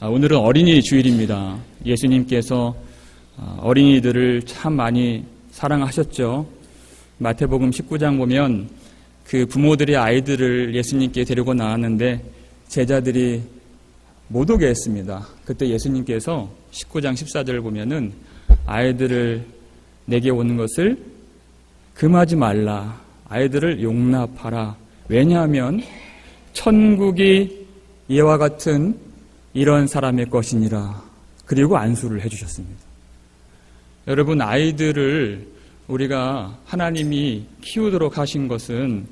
오늘은 어린이 주일입니다. 예수님께서 어린이들을 참 많이 사랑하셨죠. 마태복음 19장 보면 그 부모들이 아이들을 예수님께 데리고 나왔는데 제자들이 못 오게 했습니다. 그때 예수님께서 19장 14절을 보면은 아이들을 내게 오는 것을 금하지 말라. 아이들을 용납하라. 왜냐하면 천국이 이와 같은 이런 사람의 것이니라. 그리고 안수를 해주셨습니다. 여러분, 아이들을 우리가 하나님이 키우도록 하신 것은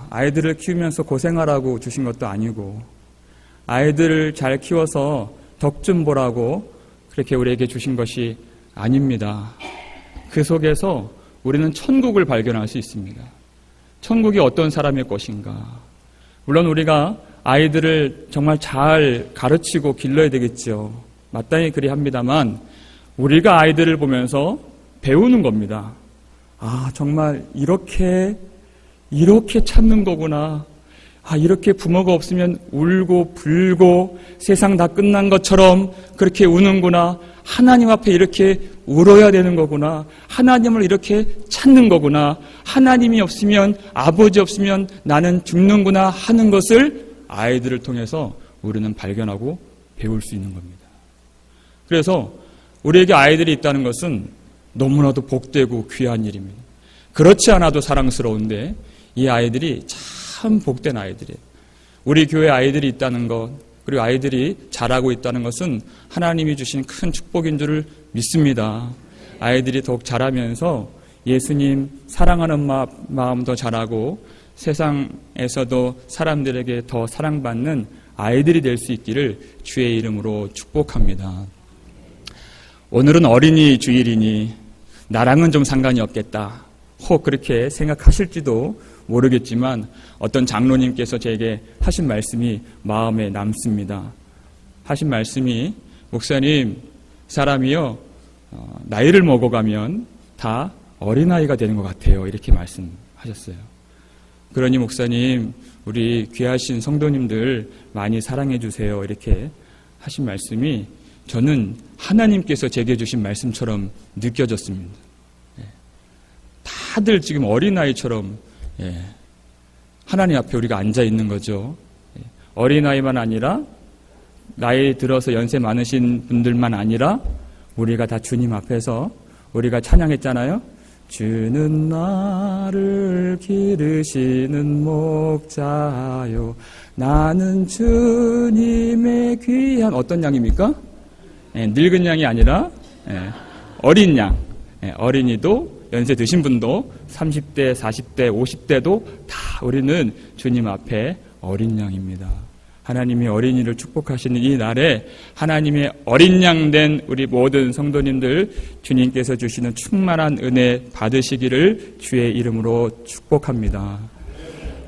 아이들을 키우면서 고생하라고 주신 것도 아니고 아이들을 잘 키워서 덕 좀 보라고 그렇게 우리에게 주신 것이 아닙니다. 그 속에서 우리는 천국을 발견할 수 있습니다. 천국이 어떤 사람의 것인가. 물론 우리가 아이들을 정말 잘 가르치고 길러야 되겠죠. 마땅히 그리합니다만 우리가 아이들을 보면서 배우는 겁니다. 아, 정말 이렇게 참는 거구나. 아, 이렇게 부모가 없으면 울고 불고 세상 다 끝난 것처럼 그렇게 우는구나. 하나님 앞에 이렇게 울어야 되는 거구나. 하나님을 이렇게 찾는 거구나. 하나님이 없으면, 아버지 없으면 나는 죽는구나 하는 것을 아이들을 통해서 우리는 발견하고 배울 수 있는 겁니다. 그래서 우리에게 아이들이 있다는 것은 너무나도 복되고 귀한 일입니다. 그렇지 않아도 사랑스러운데 이 아이들이 참 복된 아이들이에요. 우리 교회 아이들이 있다는 것, 그리고 아이들이 자라고 있다는 것은 하나님이 주신 큰 축복인 줄을 믿습니다. 아이들이 더욱 자라면서 예수님 사랑하는 마음도 자라고 세상에서도 사람들에게 더 사랑받는 아이들이 될 수 있기를 주의 이름으로 축복합니다. 오늘은 어린이 주일이니 나랑은 좀 상관이 없겠다. 혹 그렇게 생각하실지도 모르겠지만 어떤 장로님께서 제게 하신 말씀이 마음에 남습니다. 하신 말씀이 목사님, 사람이요 나이를 먹어가면 다 어린아이가 되는 것 같아요. 이렇게 말씀하셨어요. 그러니 목사님, 우리 귀하신 성도님들 많이 사랑해 주세요. 이렇게 하신 말씀이 저는 하나님께서 제게 주신 말씀처럼 느껴졌습니다. 다들 지금 어린아이처럼 하나님 앞에 우리가 앉아 있는 거죠. 어린아이만 아니라 나이 들어서 연세 많으신 분들만 아니라 우리가 다 주님 앞에서 우리가 찬양했잖아요. 주는 나를 기르시는 목자요 나는 주님의 귀한 어떤 양입니까? 늙은 양이 아니라 어린 양. 어린이도 연세 드신 분도 30대, 40대, 50대도 다 우리는 주님 앞에 어린 양입니다. 하나님이 어린이를 축복하시는 이 날에 하나님의 어린 양 된 우리 모든 성도님들 주님께서 주시는 충만한 은혜 받으시기를 주의 이름으로 축복합니다.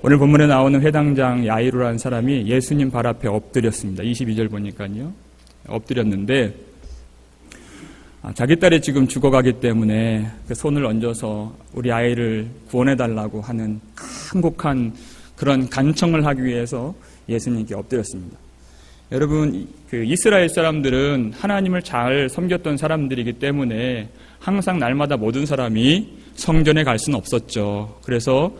오늘 본문에 나오는 회당장 야이로라는 사람이 예수님 발 앞에 엎드렸습니다. 22절 보니까요. 엎드렸는데 자기 딸이 지금 죽어가기 때문에 그 손을 얹어서 우리 아이를 구원해달라고 하는 간곡한 그런 간청을 하기 위해서 예수님께 엎드렸습니다. 여러분, 그 이스라엘 사람들은 하나님을 잘 섬겼던 사람들이기 때문에 항상 날마다 모든 사람이 성전에 갈 수는 없었죠. 그래서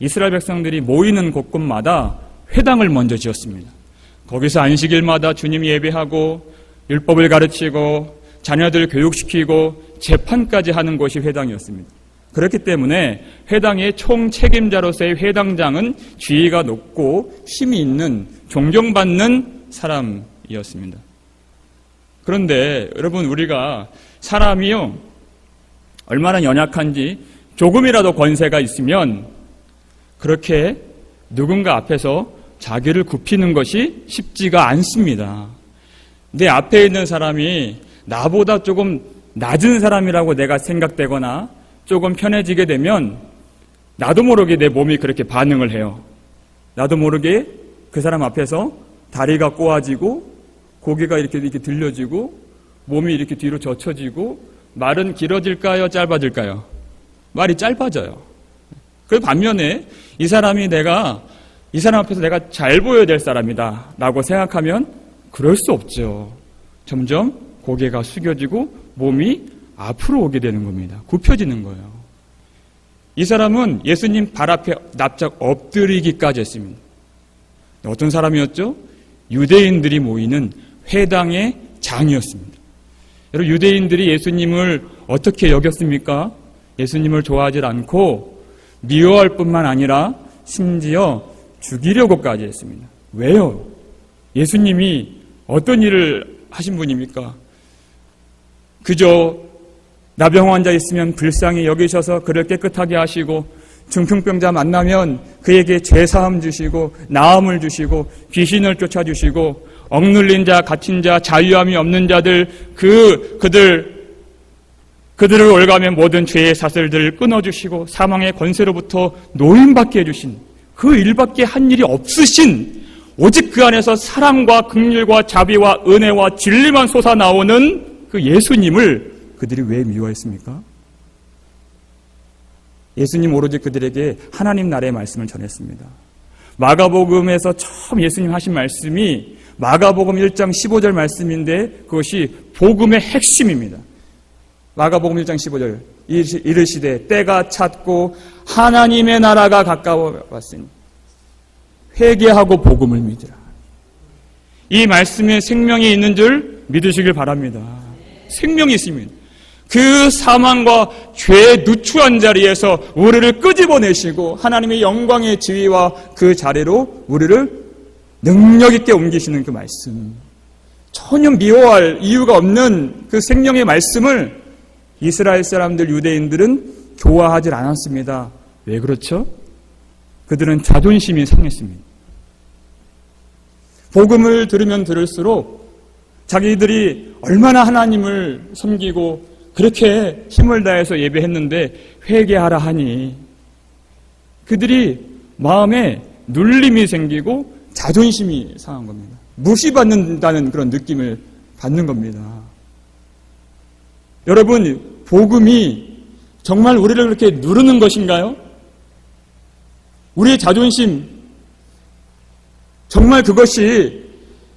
이스라엘 백성들이 모이는 곳곳마다 회당을 먼저 지었습니다. 거기서 안식일마다 주님 예배하고 율법을 가르치고 자녀들 교육시키고 재판까지 하는 곳이 회당이었습니다. 그렇기 때문에 회당의 총책임자로서의 회당장은 지위가 높고 힘이 있는 존경받는 사람이었습니다. 그런데 여러분, 우리가 사람이요 얼마나 연약한지 조금이라도 권세가 있으면 그렇게 누군가 앞에서 자기를 굽히는 것이 쉽지가 않습니다. 내 앞에 있는 사람이 나보다 조금 낮은 사람이라고 내가 생각되거나 조금 편해지게 되면 나도 모르게 내 몸이 그렇게 반응을 해요. 나도 모르게 그 사람 앞에서 다리가 꼬아지고 고개가 이렇게 들려지고 몸이 이렇게 뒤로 젖혀지고 말은 길어질까요? 짧아질까요? 말이 짧아져요. 그 반면에 이 사람이 이 사람 앞에서 내가 잘 보여야 될 사람이다 라고 생각하면 그럴 수 없죠. 점점 고개가 숙여지고 몸이 앞으로 오게 되는 겁니다. 굽혀지는 거예요. 이 사람은 예수님 발 앞에 납작 엎드리기까지 했습니다. 어떤 사람이었죠? 유대인들이 모이는 회당의 장이었습니다. 여러분, 유대인들이 예수님을 어떻게 여겼습니까? 예수님을 좋아하지 않고 미워할 뿐만 아니라 심지어 죽이려고까지 했습니다. 왜요? 예수님이 어떤 일을 하신 분입니까? 그저 나병 환자 있으면 불쌍히 여기셔서 그를 깨끗하게 하시고, 중풍병자 만나면 그에게 죄사함 주시고 나음을 주시고 귀신을 쫓아주시고, 억눌린 자, 갇힌 자, 자유함이 없는 자들, 그들을 올가며 모든 죄의 사슬들을 끊어주시고 사망의 권세로부터 노인받게 해주신, 그 일밖에 한 일이 없으신, 오직 그 안에서 사랑과 긍휼과 자비와 은혜와 진리만 솟아나오는 그 예수님을 그들이 왜 미워했습니까? 예수님 오로지 그들에게 하나님 나라의 말씀을 전했습니다. 마가복음에서 처음 예수님 하신 말씀이 마가복음 1장 15절 말씀인데, 그것이 복음의 핵심입니다. 마가복음 1장 15절, 이르시되 때가 찼고 하나님의 나라가 가까워 왔으니 회개하고 복음을 믿으라. 이 말씀에 생명이 있는 줄 믿으시길 바랍니다. 생명이 있습니다. 그 사망과 죄에 누추한 자리에서 우리를 끄집어내시고 하나님의 영광의 지위와 그 자리로 우리를 능력 있게 옮기시는 그 말씀, 전혀 미워할 이유가 없는 그 생명의 말씀을 이스라엘 사람들, 유대인들은 좋아하지 않았습니다. 왜 그렇죠? 그들은 자존심이 상했습니다. 복음을 들으면 들을수록 자기들이 얼마나 하나님을 섬기고 그렇게 힘을 다해서 예배했는데 회개하라 하니 그들이 마음에 눌림이 생기고 자존심이 상한 겁니다. 무시받는다는 그런 느낌을 받는 겁니다. 여러분, 복음이 정말 우리를 그렇게 누르는 것인가요? 우리의 자존심, 정말 그것이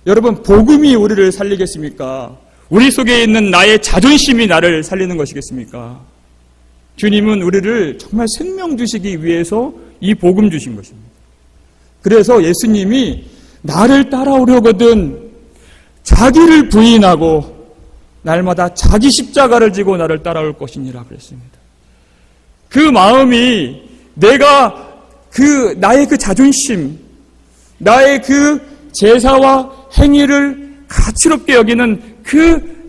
여러분 복음이 우리를 살리겠습니까? 우리 속에 있는 나의 자존심이 나를 살리는 것이겠습니까? 주님은 우리를 정말 생명 주시기 위해서 이 복음 주신 것입니다. 그래서 예수님이 나를 따라오려거든 자기를 부인하고 날마다 자기 십자가를 지고 나를 따라올 것이니라 그랬습니다. 그 마음이 내가 나의 그 자존심, 나의 그 제사와 행위를 가치롭게 여기는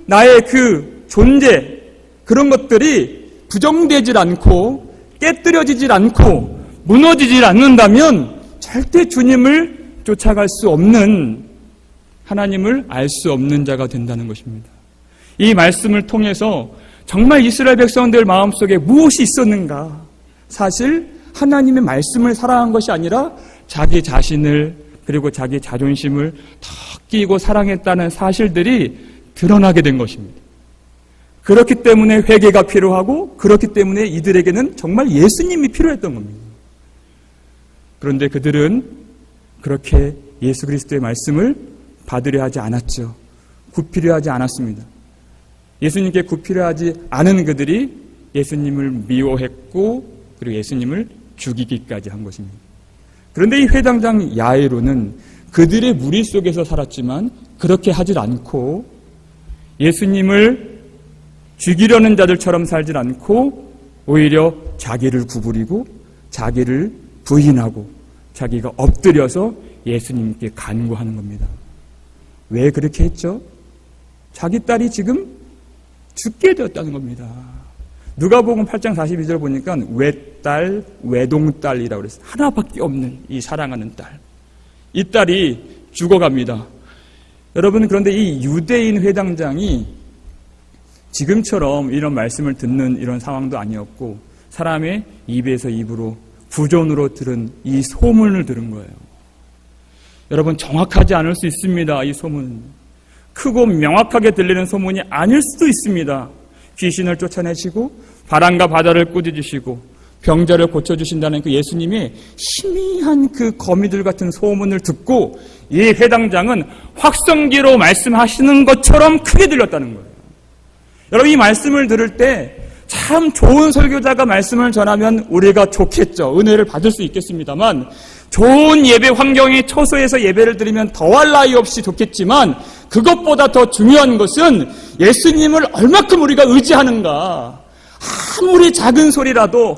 나의 그 존재, 그런 것들이 부정되질 않고 깨뜨려지질 않고 무너지질 않는다면 절대 주님을 쫓아갈 수 없는, 하나님을 알 수 없는 자가 된다는 것입니다. 이 말씀을 통해서 정말 이스라엘 백성들 마음속에 무엇이 있었는가? 사실 하나님의 말씀을 사랑한 것이 아니라 자기 자신을, 그리고 자기 자존심을 더 끼고 사랑했다는 사실들이 드러나게 된 것입니다. 그렇기 때문에 회개가 필요하고, 그렇기 때문에 이들에게는 정말 예수님이 필요했던 겁니다. 그런데 그들은 그렇게 예수 그리스도의 말씀을 받으려 하지 않았죠. 굽히려 하지 않았습니다. 예수님께 굽히려 하지 않은 그들이 예수님을 미워했고, 그리고 예수님을 죽이기까지 한 것입니다. 그런데 이 회당장 야이로는 그들의 무리 속에서 살았지만 그렇게 하질 않고, 예수님을 죽이려는 자들처럼 살질 않고 오히려 자기를 구부리고 자기를 부인하고 자기가 엎드려서 예수님께 간구하는 겁니다. 왜 그렇게 했죠? 자기 딸이 지금 죽게 되었다는 겁니다. 누가복음 8장 42절 보니까 외딸, 외동딸이라고 그랬어요. 하나밖에 없는 이 사랑하는 딸. 이 딸이 죽어갑니다. 여러분, 그런데 이 유대인 회당장이 지금처럼 이런 말씀을 듣는 이런 상황도 아니었고, 사람의 입에서 입으로 부존으로 들은 이 소문을 들은 거예요. 여러분, 정확하지 않을 수 있습니다. 이 소문, 크고 명확하게 들리는 소문이 아닐 수도 있습니다. 귀신을 쫓아내시고 바람과 바다를 꾸짖으시고 병자를 고쳐주신다는 그 예수님의 희미한 그 거미들 같은 소문을 듣고 이 회당장은 확성기로 말씀하시는 것처럼 크게 들렸다는 거예요. 여러분, 이 말씀을 들을 때 참 좋은 설교자가 말씀을 전하면 우리가 좋겠죠. 은혜를 받을 수 있겠습니다만, 좋은 예배 환경에 처소에서 예배를 드리면 더할 나위 없이 좋겠지만, 그것보다 더 중요한 것은 예수님을 얼마큼 우리가 의지하는가. 아무리 작은 소리라도,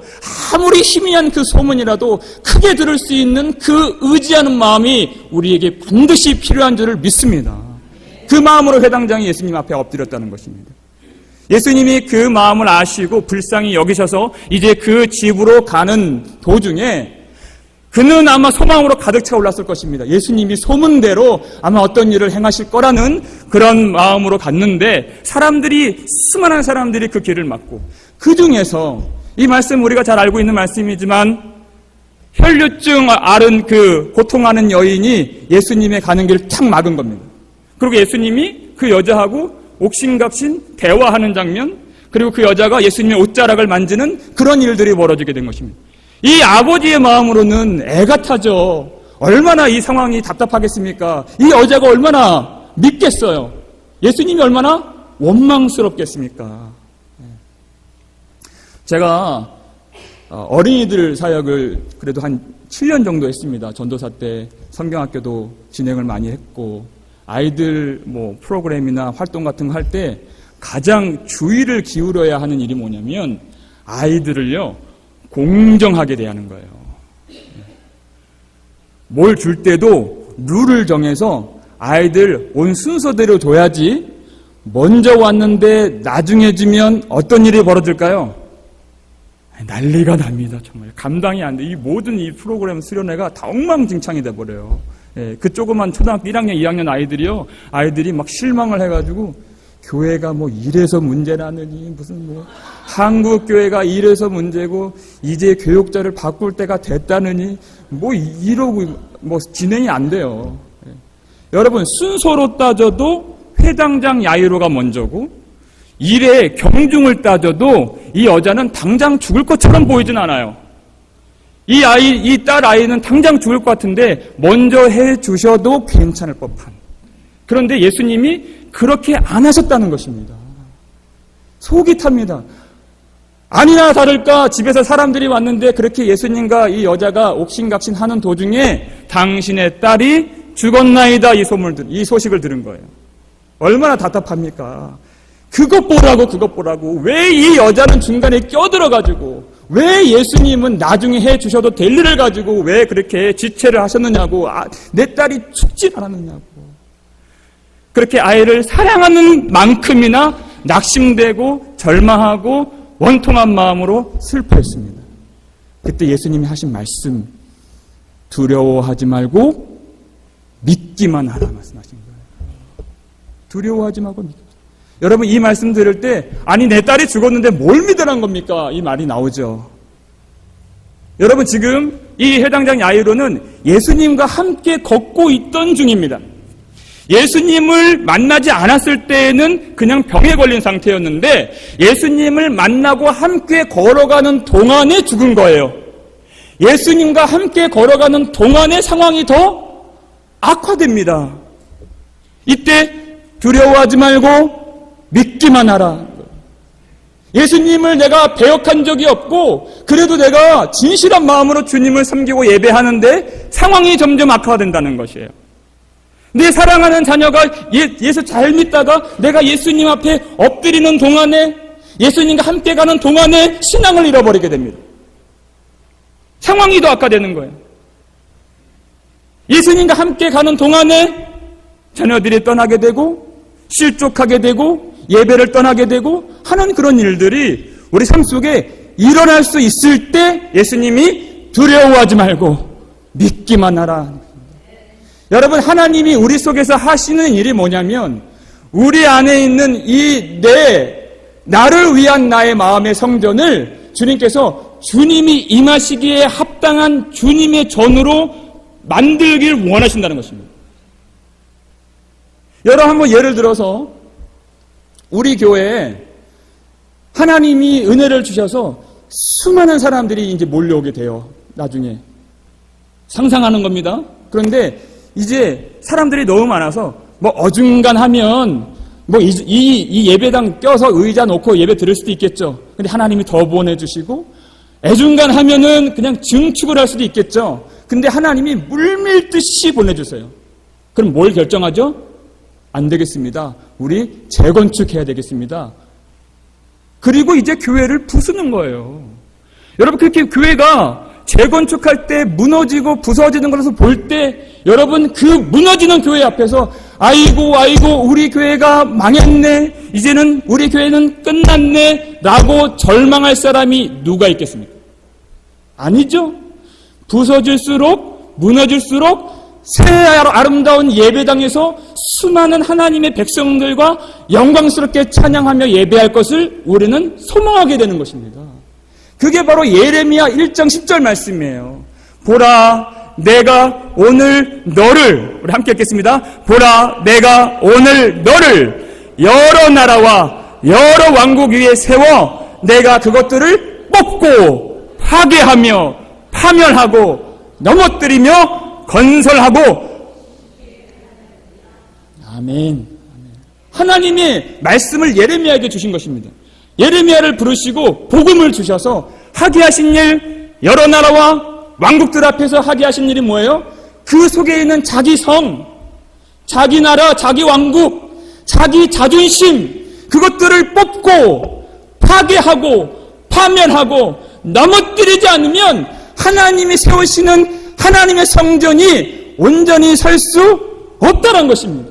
아무리 희미한 그 소문이라도 크게 들을 수 있는 그 의지하는 마음이 우리에게 반드시 필요한 줄을 믿습니다. 그 마음으로 회당장이 예수님 앞에 엎드렸다는 것입니다. 예수님이 그 마음을 아시고 불쌍히 여기셔서 이제 그 집으로 가는 도중에 그는 아마 소망으로 가득 차 올랐을 것입니다. 예수님이 소문대로 아마 어떤 일을 행하실 거라는 그런 마음으로 갔는데, 사람들이, 수많은 사람들이 그 길을 막고, 그 중에서 이 말씀 우리가 잘 알고 있는 말씀이지만 혈류증 앓은 그 고통하는 여인이 예수님의 가는 길을 탁 막은 겁니다. 그리고 예수님이 그 여자하고 옥신각신 대화하는 장면, 그리고 그 여자가 예수님의 옷자락을 만지는 그런 일들이 벌어지게 된 것입니다. 이 아버지의 마음으로는 애가 타죠. 얼마나 이 상황이 답답하겠습니까? 이 여자가 얼마나 믿겠어요? 예수님이 얼마나 원망스럽겠습니까? 제가 어린이들 사역을 그래도 한 7년 정도 했습니다. 전도사 때 성경학교도 진행을 많이 했고, 아이들 프로그램이나 활동 같은 거 할 때 가장 주의를 기울여야 하는 일이 뭐냐면, 아이들을요 공정하게 대하는 거예요. 뭘 줄 때도 룰을 정해서 아이들 온 순서대로 줘야지, 먼저 왔는데 나중에 주면 어떤 일이 벌어질까요? 난리가 납니다. 정말 감당이 안 돼. 이 모든 이 프로그램 수련회가 다 엉망진창이 돼버려요. 그 조그만 초등학교 1학년, 2학년 아이들이 막 실망을 해가지고, 교회가 이래서 문제라느니, 무슨 한국 교회가 이래서 문제고, 이제 교육자를 바꿀 때가 됐다느니, 이러고 진행이 안 돼요. 여러분, 순서로 따져도 회당장 야이로가 먼저고, 일의 경중을 따져도 이 여자는 당장 죽을 것처럼 보이진 않아요. 이 딸 아이는 당장 죽을 것 같은데 먼저 해 주셔도 괜찮을 법한. 그런데 예수님이 그렇게 안 하셨다는 것입니다. 속이 탑니다. 아니나 다를까 집에서 사람들이 왔는데 그렇게 예수님과 이 여자가 옥신각신 하는 도중에 당신의 딸이 죽었나이다, 이 소식을 들은 거예요. 얼마나 답답합니까? 그것 보라고 왜 이 여자는 중간에 껴들어가지고, 왜 예수님은 나중에 해 주셔도 될 일을 가지고 왜 그렇게 지체를 하셨느냐고, 내 딸이 죽지 않았느냐고. 그렇게 아이를 사랑하는 만큼이나 낙심되고 절망하고 원통한 마음으로 슬퍼했습니다. 그때 예수님이 하신 말씀, 두려워하지 말고 믿기만 하라 말씀하신 거예요. 두려워하지 말고 믿기. 여러분, 이 말씀 들을 때, 아니 내 딸이 죽었는데 뭘 믿으란 겁니까? 이 말이 나오죠. 여러분, 지금 이 회당장 야이로는 예수님과 함께 걷고 있던 중입니다. 예수님을 만나지 않았을 때에는 그냥 병에 걸린 상태였는데, 예수님을 만나고 함께 걸어가는 동안에 죽은 거예요. 예수님과 함께 걸어가는 동안에 상황이 더 악화됩니다. 이때 두려워하지 말고 믿기만 하라. 예수님을 내가 배역한 적이 없고, 그래도 내가 진실한 마음으로 주님을 섬기고 예배하는데 상황이 점점 악화된다는 것이에요. 내 사랑하는 자녀가 예수 잘 믿다가 내가 예수님 앞에 엎드리는 동안에, 예수님과 함께 가는 동안에 신앙을 잃어버리게 됩니다. 상황이 더 악화되는 거예요. 예수님과 함께 가는 동안에 자녀들이 떠나게 되고, 실족하게 되고, 예배를 떠나게 되고 하는 그런 일들이 우리 삶 속에 일어날 수 있을 때 예수님이 두려워하지 말고 믿기만 하라. 여러분, 하나님이 우리 속에서 하시는 일이 뭐냐면, 우리 안에 있는 나를 위한 나의 마음의 성전을 주님께서 주님이 임하시기에 합당한 주님의 전으로 만들길 원하신다는 것입니다. 여러분, 한번 예를 들어서 우리 교회에 하나님이 은혜를 주셔서 수많은 사람들이 이제 몰려오게 돼요. 나중에. 상상하는 겁니다. 그런데 이제 사람들이 너무 많아서 뭐 어중간하면 뭐 이 예배당 껴서 의자 놓고 예배 드릴 수도 있겠죠. 근데 하나님이 더 보내주시고 애중간하면은 그냥 증축을 할 수도 있겠죠. 근데 하나님이 물밀듯이 보내주세요. 그럼 뭘 결정하죠? 안 되겠습니다. 우리 재건축해야 되겠습니다. 그리고 이제 교회를 부수는 거예요. 여러분, 그렇게 교회가 재건축할 때 무너지고 부서지는 것을 볼 때 여러분, 그 무너지는 교회 앞에서 아이고 우리 교회가 망했네, 이제는 우리 교회는 끝났네 라고 절망할 사람이 누가 있겠습니까? 아니죠. 부서질수록 무너질수록 새 아름다운 예배당에서 수많은 하나님의 백성들과 영광스럽게 찬양하며 예배할 것을 우리는 소망하게 되는 것입니다. 그게 바로 예레미야 1장 10절 말씀이에요. 보라, 내가 오늘 너를, 우리 함께 읽겠습니다. 보라, 내가 오늘 너를 여러 나라와 여러 왕국 위에 세워 내가 그것들을 뽑고 파괴하며 파멸하고 넘어뜨리며 건설하고. 아멘. 하나님의 말씀을 예레미야에게 주신 것입니다. 예레미야를 부르시고 복음을 주셔서 하게 하신 일, 여러 나라와 왕국들 앞에서 하게 하신 일이 뭐예요? 그 속에 있는 자기 성, 자기 나라, 자기 왕국, 자기 자존심, 그것들을 뽑고 파괴하고 파멸하고 넘어뜨리지 않으면 하나님이 세우시는 하나님의 성전이 온전히 설 수 없다는 것입니다.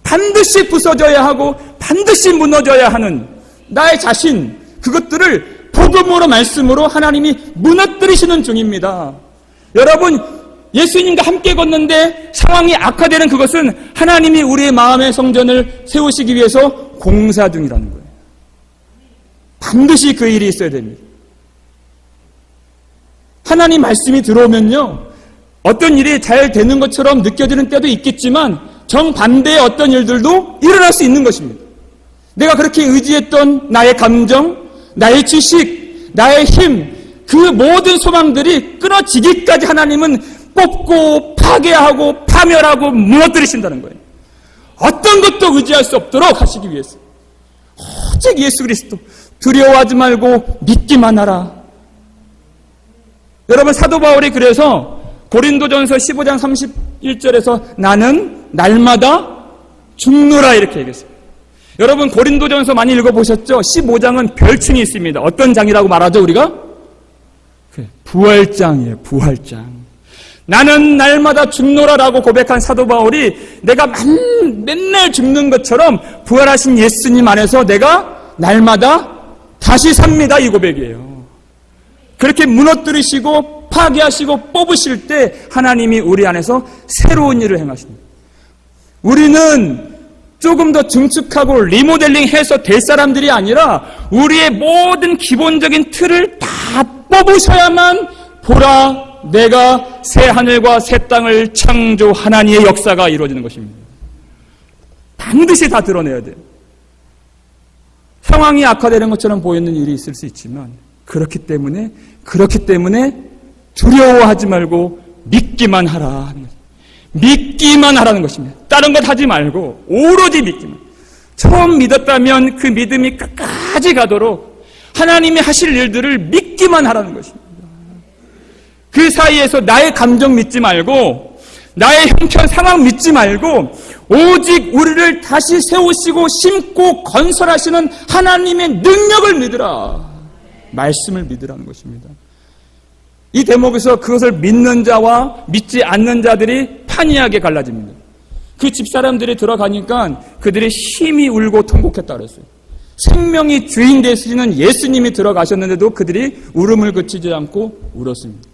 반드시 부서져야 하고 반드시 무너져야 하는 나의 자신, 그것들을 복음으로 말씀으로 하나님이 무너뜨리시는 중입니다. 여러분, 예수님과 함께 걷는데 상황이 악화되는 그것은 하나님이 우리의 마음의 성전을 세우시기 위해서 공사 중이라는 거예요. 반드시 그 일이 있어야 됩니다. 하나님 말씀이 들어오면요, 어떤 일이 잘 되는 것처럼 느껴지는 때도 있겠지만 정반대의 어떤 일들도 일어날 수 있는 것입니다. 내가 그렇게 의지했던 나의 감정, 나의 지식, 나의 힘, 그 모든 소망들이 끊어지기까지 하나님은 뽑고 파괴하고 파멸하고 무너뜨리신다는 거예요. 어떤 것도 의지할 수 없도록 하시기 위해서 오직 예수 그리스도, 두려워하지 말고 믿기만 하라. 여러분, 사도 바울이 그래서 고린도전서 15장 31절에서 나는 날마다 죽노라 이렇게 얘기했어요. 여러분, 고린도전서 많이 읽어보셨죠? 15장은 별칭이 있습니다. 어떤 장이라고 말하죠, 우리가? 부활장이에요, 부활장. 나는 날마다 죽노라라고 고백한 사도 바울이 내가 맨날 죽는 것처럼 부활하신 예수님 안에서 내가 날마다 다시 삽니다, 이 고백이에요. 그렇게 무너뜨리시고 파괴하시고 뽑으실 때 하나님이 우리 안에서 새로운 일을 행하십니다. 우리는 조금 더 증축하고 리모델링해서 될 사람들이 아니라 우리의 모든 기본적인 틀을 다 뽑으셔야만 보라, 내가 새 하늘과 새 땅을 창조하나니의 역사가 이루어지는 것입니다. 반드시 다 드러내야 돼요. 상황이 악화되는 것처럼 보이는 일이 있을 수 있지만 그렇기 때문에 두려워하지 말고 믿기만 하라. 믿기만 하라는 것입니다. 다른 것 하지 말고 오로지 믿기만. 처음 믿었다면 그 믿음이 끝까지 가도록 하나님이 하실 일들을 믿기만 하라는 것입니다. 그 사이에서 나의 감정 믿지 말고 나의 형편 상황 믿지 말고 오직 우리를 다시 세우시고 심고 건설하시는 하나님의 능력을 믿으라. 말씀을 믿으라는 것입니다. 이 대목에서 그것을 믿는 자와 믿지 않는 자들이 판이하게 갈라집니다. 그 집사람들이 들어가니까 그들이 심히 울고 통곡했다 그랬어요. 생명이 주인 되시는 예수님이 들어가셨는데도 그들이 울음을 그치지 않고 울었습니다.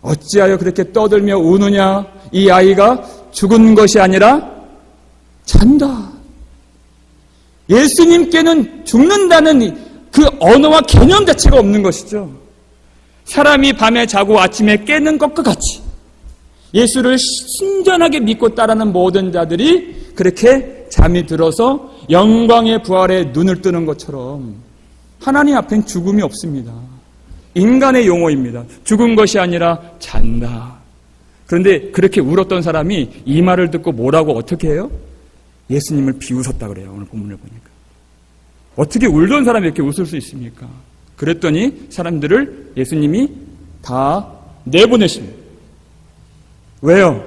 어찌하여 그렇게 떠들며 우느냐? 이 아이가 죽은 것이 아니라 잔다. 예수님께는 죽는다는 그 언어와 개념 자체가 없는 것이죠. 사람이 밤에 자고 아침에 깨는 것과 같이 예수를 순전하게 믿고 따르는 모든 자들이 그렇게 잠이 들어서 영광의 부활에 눈을 뜨는 것처럼 하나님 앞엔 죽음이 없습니다. 인간의 용어입니다. 죽은 것이 아니라 잔다. 그런데 그렇게 울었던 사람이 이 말을 듣고 뭐라고 어떻게 해요? 예수님을 비웃었다 그래요. 오늘 본문을 보니까. 어떻게 울던 사람이 이렇게 웃을 수 있습니까? 그랬더니 사람들을 예수님이 다 내보내십니다. 왜요?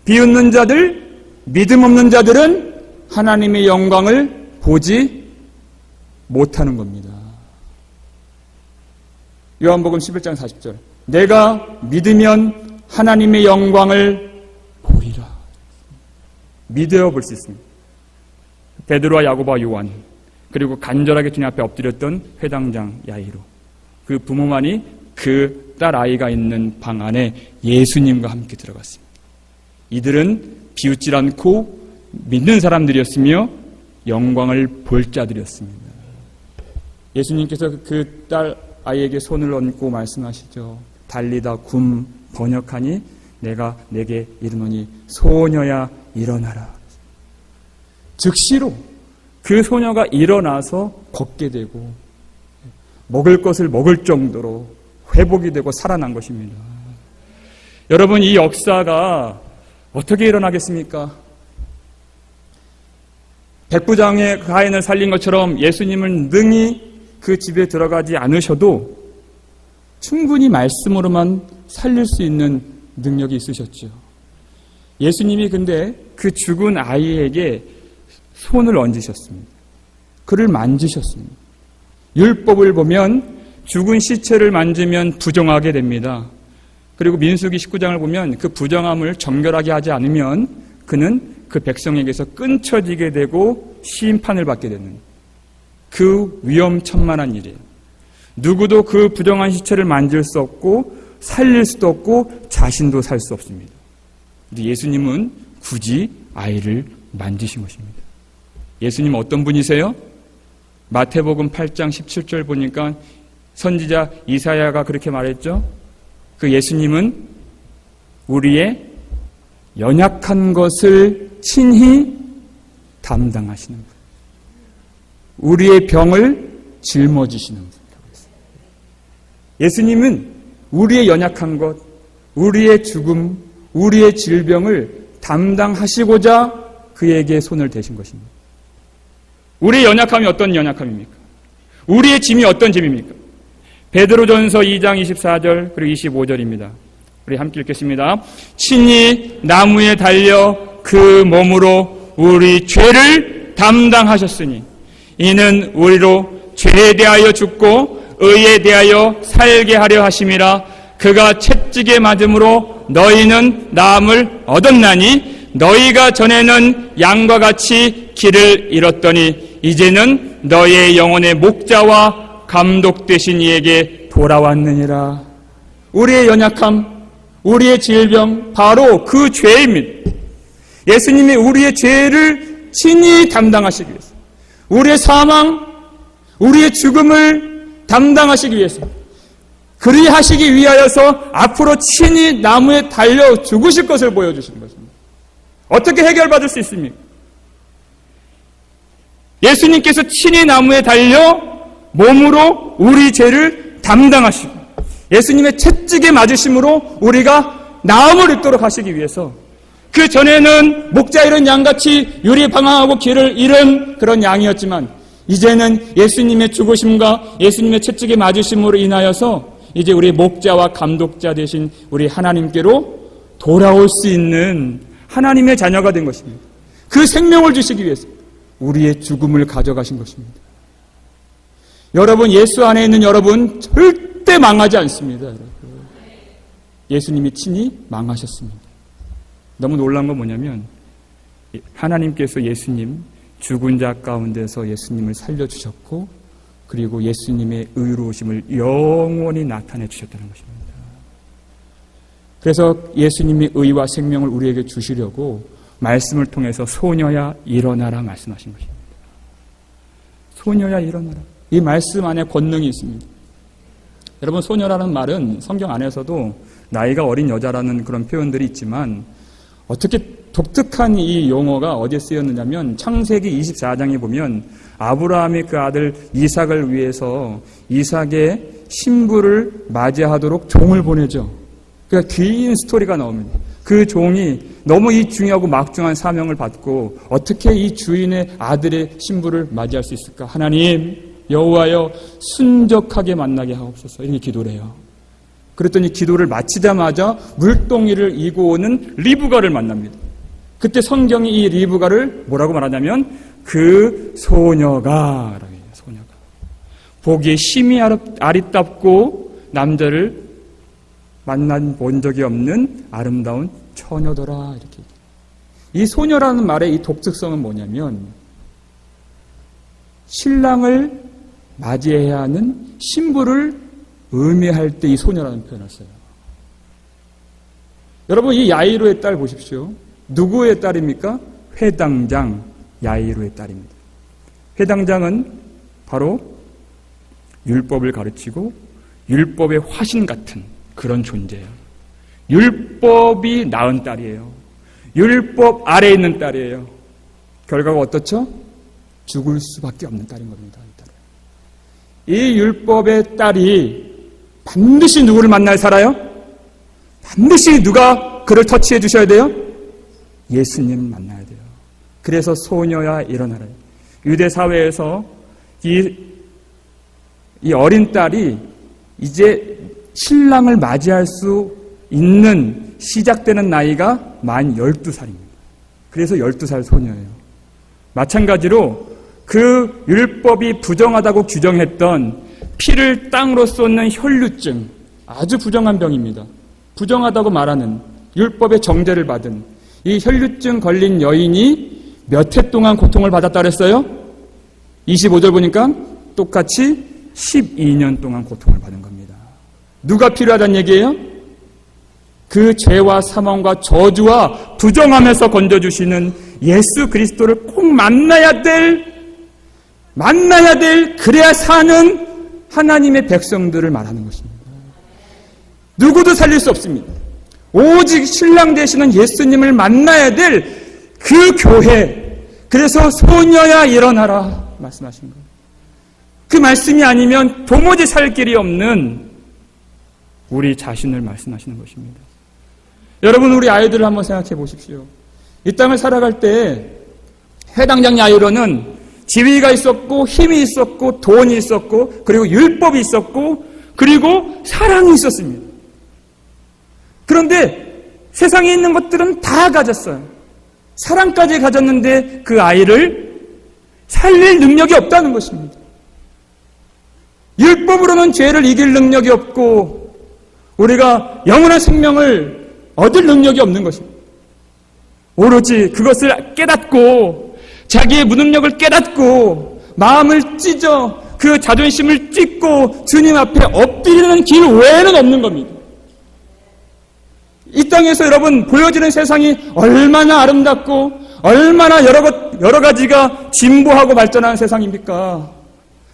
비웃는 자들, 믿음 없는 자들은 하나님의 영광을 보지 못하는 겁니다. 요한복음 11장 40절. 내가 믿으면 하나님의 영광을 보리라. 믿어 볼 수 있습니다. 베드로와 야고보와 요한, 그리고 간절하게 주님 앞에 엎드렸던 회당장 야이로, 그 부모만이 그 딸 아이가 있는 방 안에 예수님과 함께 들어갔습니다. 이들은 비웃질 않고 믿는 사람들이었으며 영광을 볼 자들이었습니다. 예수님께서 그 딸 아이에게 손을 얹고 말씀하시죠. 달리다 굼, 번역하니 내가 내게 이르노니 소녀야 일어나라. 즉시로 그 소녀가 일어나서 걷게 되고 먹을 것을 먹을 정도로 회복이 되고 살아난 것입니다. 여러분, 이 역사가 어떻게 일어나겠습니까? 백부장의 가인을 살린 것처럼 예수님을 능히 그 집에 들어가지 않으셔도 충분히 말씀으로만 살릴 수 있는 능력이 있으셨죠. 예수님이 근데 그 죽은 아이에게 손을 얹으셨습니다. 그를 만지셨습니다. 율법을 보면 죽은 시체를 만지면 부정하게 됩니다. 그리고 민수기 19장을 보면 그 부정함을 정결하게 하지 않으면 그는 그 백성에게서 끊쳐지게 되고 심판을 받게 되는 그 위험천만한 일이에요. 누구도 그 부정한 시체를 만질 수 없고 살릴 수도 없고 자신도 살 수 없습니다. 근데 예수님은 굳이 아이를 만지신 것입니다. 예수님 어떤 분이세요? 마태복음 8장 17절 보니까 선지자 이사야가 그렇게 말했죠. 그 예수님은 우리의 연약한 것을 친히 담당하시는 분, 우리의 병을 짊어지시는 분이라고 했습니다. 예수님은 우리의 연약한 것, 우리의 죽음, 우리의 질병을 담당하시고자 그에게 손을 대신 것입니다. 우리의 연약함이 어떤 연약함입니까? 우리의 짐이 어떤 짐입니까? 베드로전서 2장 24절 그리고 25절입니다. 우리 함께 읽겠습니다. 친히 나무에 달려 그 몸으로 우리 죄를 담당하셨으니 이는 우리로 죄에 대하여 죽고 의에 대하여 살게 하려 하심이라. 그가 채찍에 맞음으로 너희는 나음을 얻었나니 너희가 전에는 양과 같이 길을 잃었더니 이제는 너희의 영혼의 목자와 감독 되신 이에게 돌아왔느니라. 우리의 연약함, 우리의 질병, 바로 그 죄입니다. 예수님이 우리의 죄를 친히 담당하시기 위해서, 우리의 사망, 우리의 죽음을 담당하시기 위해서, 그리하시기 위하여서 앞으로 친히 나무에 달려 죽으실 것을 보여주시는 것입니다. 어떻게 해결받을 수 있습니까? 예수님께서 친히 나무에 달려 몸으로 우리 죄를 담당하시고 예수님의 채찍에 맞으심으로 우리가 나음을 입도록 하시기 위해서, 그 전에는 목자 잃은 양같이 유리방황하고 길을 잃은 그런 양이었지만 이제는 예수님의 죽으심과 예수님의 채찍에 맞으심으로 인하여서 이제 우리 목자와 감독자 되신 우리 하나님께로 돌아올 수 있는 하나님의 자녀가 된 것입니다. 그 생명을 주시기 위해서 우리의 죽음을 가져가신 것입니다. 여러분, 예수 안에 있는 여러분 절대 망하지 않습니다. 여러분. 예수님이 친히 망하셨습니다. 너무 놀라운 건 뭐냐면 하나님께서 예수님 죽은 자 가운데서 예수님을 살려주셨고 그리고 예수님의 의로우심을 영원히 나타내 주셨다는 것입니다. 그래서 예수님이 의와 생명을 우리에게 주시려고 말씀을 통해서 소녀야 일어나라 말씀하신 것입니다. 소녀야 일어나라. 이 말씀 안에 권능이 있습니다. 여러분, 소녀라는 말은 성경 안에서도 나이가 어린 여자라는 그런 표현들이 있지만 어떻게 독특한 이 용어가 어디에 쓰였느냐면 창세기 24장에 보면 아브라함의 그 아들 이삭을 위해서 이삭의 신부를 맞이하도록 종을 보내죠. 그러니까 긴 스토리가 나옵니다. 그 종이 너무 이 중요하고 막중한 사명을 받고 어떻게 이 주인의 아들의 신부를 맞이할 수 있을까? 하나님 여호와여 순적하게 만나게 하옵소서, 이렇게 기도를 해요. 그랬더니 기도를 마치자마자 물동이를 이고 오는 리브가를 만납니다. 그때 성경이 이 리브가를 뭐라고 말하냐면 그 소녀가 라고 해요. 소녀가 보기에 심히 아리답고 남자를 만난 본 적이 없는 아름다운 처녀더라, 이렇게. 이 소녀라는 말의 이 독특성은 뭐냐면 신랑을 맞이해야 하는 신부를 의미할 때 이 소녀라는 표현을 써요. 여러분, 이 야이로의 딸 보십시오. 누구의 딸입니까? 회당장 야이로의 딸입니다. 회당장은 바로 율법을 가르치고 율법의 화신 같은 그런 존재예요. 율법이 낳은 딸이에요. 율법 아래에 있는 딸이에요. 결과가 어떻죠? 죽을 수밖에 없는 딸인 겁니다. 이 율법의 딸이 반드시 누구를 만나야 살아요? 반드시 누가 그를 터치해 주셔야 돼요? 예수님 만나야 돼요. 그래서 소녀야 일어나라. 유대 사회에서 이 어린 딸이 이제 신랑을 맞이할 수 있는 시작되는 나이가 만 12살입니다. 그래서 12살 소녀예요. 마찬가지로 그 율법이 부정하다고 규정했던 피를 땅으로 쏟는 혈류증, 아주 부정한 병입니다. 부정하다고 말하는 율법의 정죄를 받은 이 혈류증 걸린 여인이 몇 해 동안 고통을 받았다 그랬어요? 25절 보니까 똑같이 12년 동안 고통을 받은 겁니다. 누가 필요하다는 얘기예요? 그 죄와 사망과 저주와 부정함에서 건져주시는 예수 그리스도를 꼭 만나야 될, 그래야 사는 하나님의 백성들을 말하는 것입니다. 누구도 살릴 수 없습니다. 오직 신랑 되시는 예수님을 만나야 될 그 교회, 그래서 소녀야 일어나라 말씀하신 거예요. 그 말씀이 아니면 도무지 살 길이 없는 우리 자신을 말씀하시는 것입니다. 여러분, 우리 아이들을 한번 생각해 보십시오. 이 땅을 살아갈 때 회당장 야이로는 지위가 있었고 힘이 있었고 돈이 있었고 그리고 율법이 있었고 그리고 사랑이 있었습니다. 그런데 세상에 있는 것들은 다 가졌어요. 사랑까지 가졌는데 그 아이를 살릴 능력이 없다는 것입니다. 율법으로는 죄를 이길 능력이 없고 우리가 영원한 생명을 얻을 능력이 없는 것입니다. 오로지 그것을 깨닫고 자기의 무능력을 깨닫고 마음을 찢어 그 자존심을 찢고 주님 앞에 엎드리는 길 외에는 없는 겁니다. 이 땅에서 여러분 보여지는 세상이 얼마나 아름답고 얼마나 여러 가지가 진보하고 발전하는 세상입니까?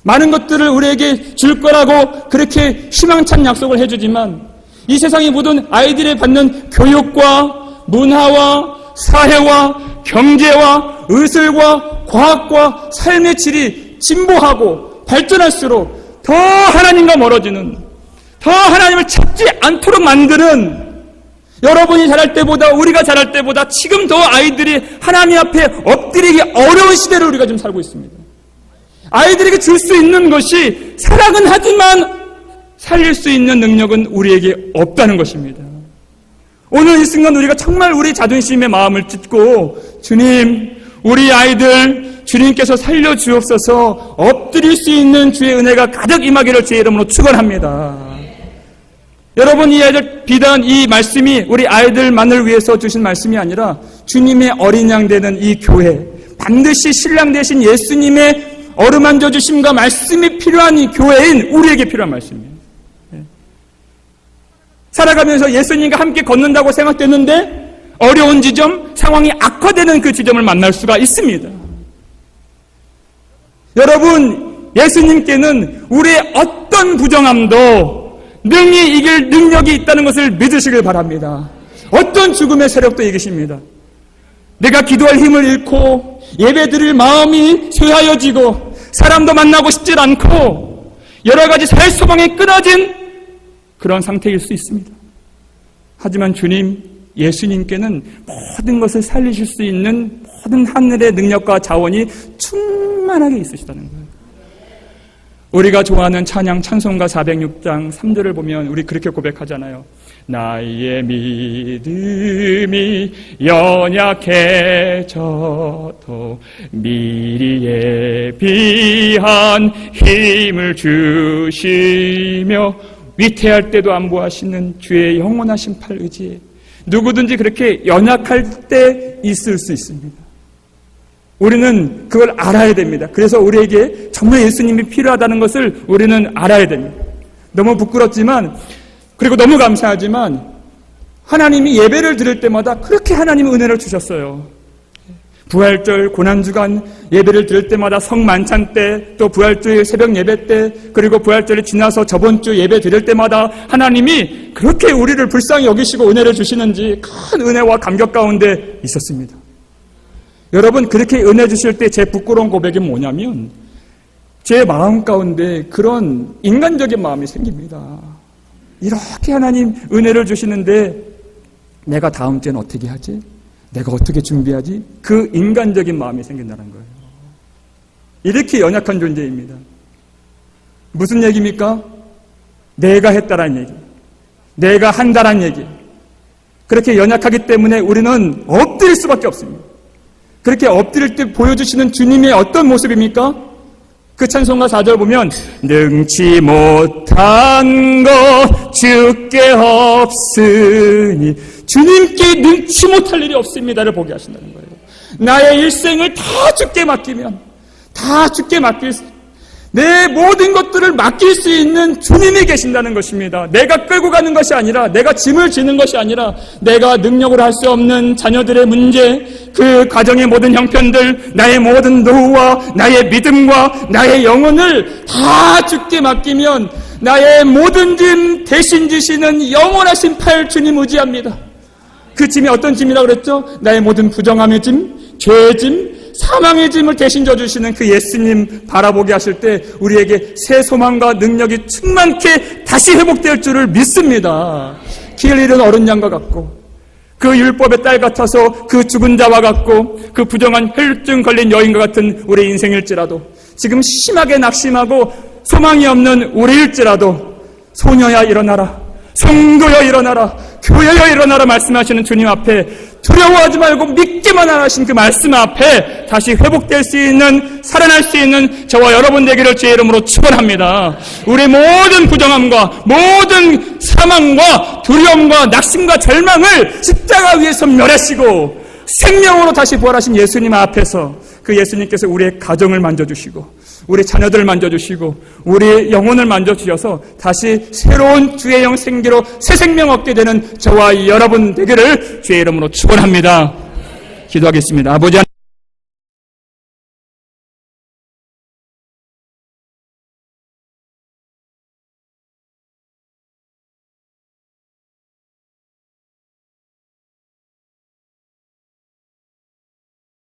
많은 것들을 우리에게 줄 거라고 그렇게 희망찬 약속을 해주지만 이 세상의 모든 아이들이 받는 교육과 문화와 사회와 경제와 의술과 과학과 삶의 질이 진보하고 발전할수록 더 하나님과 멀어지는, 더 하나님을 찾지 않도록 만드는, 여러분이 자랄 때보다 우리가 자랄 때보다 지금 더 아이들이 하나님 앞에 엎드리기 어려운 시대를 우리가 지금 살고 있습니다. 아이들에게 줄 수 있는 것이 사랑은 하지만 살릴 수 있는 능력은 우리에게 없다는 것입니다. 오늘 이 순간 우리가 정말 우리 자존심의 마음을 찢고 주님, 우리 아이들 주님께서 살려주옵소서 엎드릴 수 있는 주의 은혜가 가득 임하기를 주의 이름으로 축원합니다. 여러분, 이 아이들 비단 이 말씀이 우리 아이들만을 위해서 주신 말씀이 아니라 주님의 어린 양 되는 이 교회, 반드시 신랑 되신 예수님의 어루만져 주심과 말씀이 필요한 이 교회인 우리에게 필요한 말씀이에요. 살아가면서 예수님과 함께 걷는다고 생각됐는데 어려운 지점, 상황이 악화되는 그 지점을 만날 수가 있습니다. 여러분, 예수님께는 우리의 어떤 부정함도 능히 이길 능력이 있다는 것을 믿으시길 바랍니다. 어떤 죽음의 세력도 이기십니다. 내가 기도할 힘을 잃고 예배드릴 마음이 쇠하여지고 사람도 만나고 싶질 않고 여러 가지 살 소망이 끊어진 그런 상태일 수 있습니다. 하지만 주님, 예수님께는 모든 것을 살리실 수 있는 모든 하늘의 능력과 자원이 충만하게 있으시다는 거예요. 우리가 좋아하는 찬양 찬송가 406장 3절을 보면 우리 그렇게 고백하잖아요. 나의 믿음이 연약해져도 미리 예비한 힘을 주시며 위태할 때도 안보하시는 주의 영원하신 팔 의지에 누구든지 그렇게 연약할 때 있을 수 있습니다. 우리는 그걸 알아야 됩니다. 그래서 우리에게 정말 예수님이 필요하다는 것을 우리는 알아야 됩니다. 너무 부끄럽지만 그리고 너무 감사하지만 하나님이 예배를 드릴 때마다 그렇게 하나님이 은혜를 주셨어요. 부활절 고난주간 예배를 드릴 때마다 성만찬 때, 또 부활주일 새벽 예배 때, 그리고 부활절이 지나서 저번 주 예배 드릴 때마다 하나님이 그렇게 우리를 불쌍히 여기시고 은혜를 주시는지 큰 은혜와 감격 가운데 있었습니다. 여러분, 그렇게 은혜 주실 때 제 부끄러운 고백이 뭐냐면 제 마음 가운데 그런 인간적인 마음이 생깁니다. 이렇게 하나님 은혜를 주시는데 내가 다음 주에는 어떻게 하지? 내가 어떻게 준비하지? 그 인간적인 마음이 생긴다는 거예요. 이렇게 연약한 존재입니다. 무슨 얘기입니까? 내가 했다라는 얘기, 내가 한다라는 얘기. 그렇게 연약하기 때문에 우리는 엎드릴 수밖에 없습니다. 그렇게 엎드릴 때 보여주시는 주님의 어떤 모습입니까? 그 찬송가 4절 보면 능치 못한 것 주께 없으니 주님께 능치 못할 일이 없습니다를 보게 하신다는 거예요. 나의 일생을 다 주께 맡기면 다 주께 맡길 수, 내 모든 것들을 맡길 수 있는 주님이 계신다는 것입니다. 내가 끌고 가는 것이 아니라, 내가 짐을 지는 것이 아니라, 내가 능력으로 할 수 없는 자녀들의 문제, 그 가정의 모든 형편들, 나의 모든 노후와 나의 믿음과 나의 영혼을 다 주께 맡기면 나의 모든 짐 대신 지시는 영원하신 팔 주님 의지합니다. 그 짐이 어떤 짐이라고 그랬죠? 나의 모든 부정함의 짐, 죄의 짐, 사망의 짐을 대신 져주시는 그 예수님 바라보게 하실 때 우리에게 새 소망과 능력이 충만케 다시 회복될 줄을 믿습니다. 길 잃은 어른 양과 같고 그 율법의 딸 같아서 그 죽은 자와 같고 그 부정한 혈증 걸린 여인과 같은 우리 인생일지라도 지금 심하게 낙심하고 소망이 없는 우리일지라도 소녀야 일어나라, 성도여 일어나라, 교회여 일어나라 말씀하시는 주님 앞에 두려워하지 말고 믿기만 하신 그 말씀 앞에 다시 회복될 수 있는, 살아날 수 있는 저와 여러분 되기를 주의 이름으로 축원합니다. 우리 모든 부정함과 모든 사망과 두려움과 낙심과 절망을 십자가 위에서 멸하시고 생명으로 다시 부활하신 예수님 앞에서 그 예수님께서 우리의 가정을 만져주시고 우리 자녀들을 만져주시고 우리의 영혼을 만져주셔서 다시 새로운 주의 영 생기로 새 생명 얻게 되는 저와 여러분 되기를 주의 이름으로 축원합니다. 기도하겠습니다. 아버지